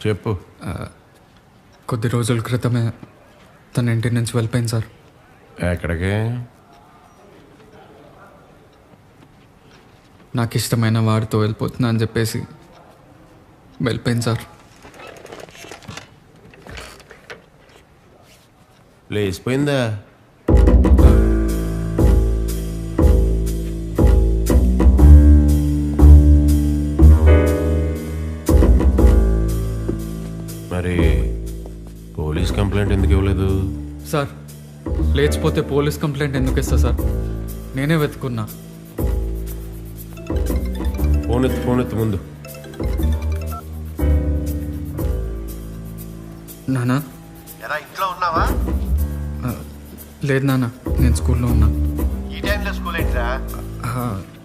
చెప్పు. కొద్ది రోజుల క్రితమే తన ఇంటి నుంచి వెళ్ళిపోయింది సార్. ఎక్కడికి? నాకు ఇష్టమైన వాడితో వెళ్ళిపోతున్నా అని చెప్పేసి వెళ్ళిపోయింది సార్. లేచిపోయిందా? మరి పోలీస్ కంప్లైంట్ ఎందుకు ఇవ్వలేదు? సార్ లేచిపోతే పోలీస్ కంప్లైంట్ ఎందుకు ఇస్తా సార్? నేనే వెతుకున్నా. ఫోన్ ఎత్తు ముందు. నానా ఎరా ఇంట్లో ఉన్నావా? లేదు నాన్న, నేను స్కూల్లో ఉన్నా. ఈ టైంలో స్కూల్ ఏంట్రా?